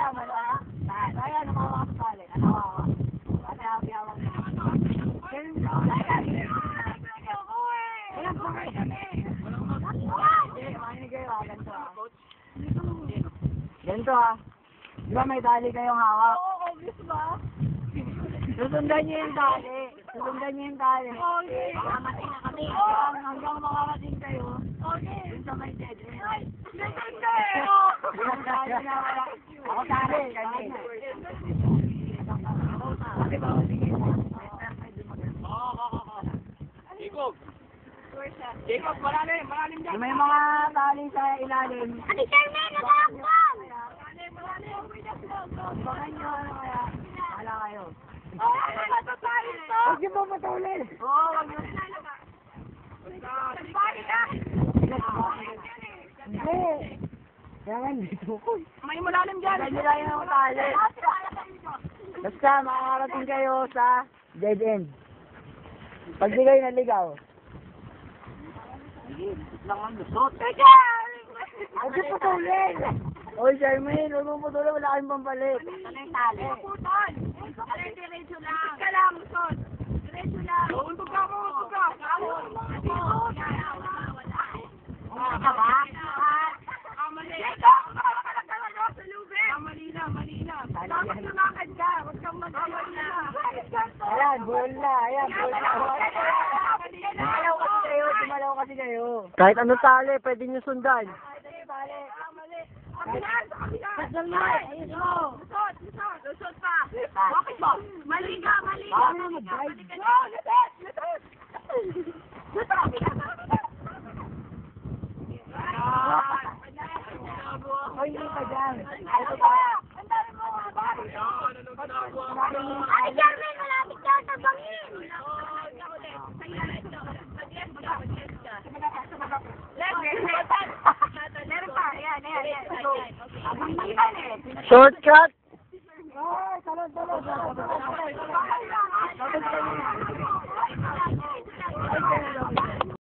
Ayan, nakawa ka pala. Nakawa. Kasi habi-hawak na. Ganito ah. Di ba may tali kayong hawak? Oo, obvious ba? Susundan niyo yung tali. Susundan niyo yung tali. Okay. Makamating na kami. Hanggang makakating kayo. Okay. Dun sa may dead end. Ay, listen kayo! Yung tali na wala. Ako tali. Kasi ba, sige. Jacob, malalim dyan. May mga tali sa ilalim. Ate Carmen, nakaakbang! Malalim. Bakan nyo, ano kaya? Wala kayo. Ay, matatay ito! Huwag niyo pa matulin. Oo, huwag niyo. Bakit ka? Hindi. Kailangan dito ko. May malalim dyan. Ganyan lang yung tali. Basta makakarating kayo sa dead end. Pag di kayo naligaw. Lang ang lusot. Teka! Huwag niyo patulin. Oy, Charmaine, huwag mo patulin. Wala kayong pampalit. Ano yung tali? Putol! Diretso lang. Ka lang, Son. Diretso lang. Untog ka mo, untog ka. Ka ba? Mali. Ito, makakala talaga sa lube. Mali na. Dapat lumakad ka. Huwag kang magkamali na. Ayan, bull na. Ayan, bull na. Dumalaw kasi kayo. Kahit ano tali, pwede nyo sundan. Pasal na! Ayun mo! Lusot pa! Bakit ba? Mali ka! Hoy, hindi pa dyan. Ay, Carmen! Malapit ka sa bangin! Meron pa! Ayan. Shortcut! Ay, talon.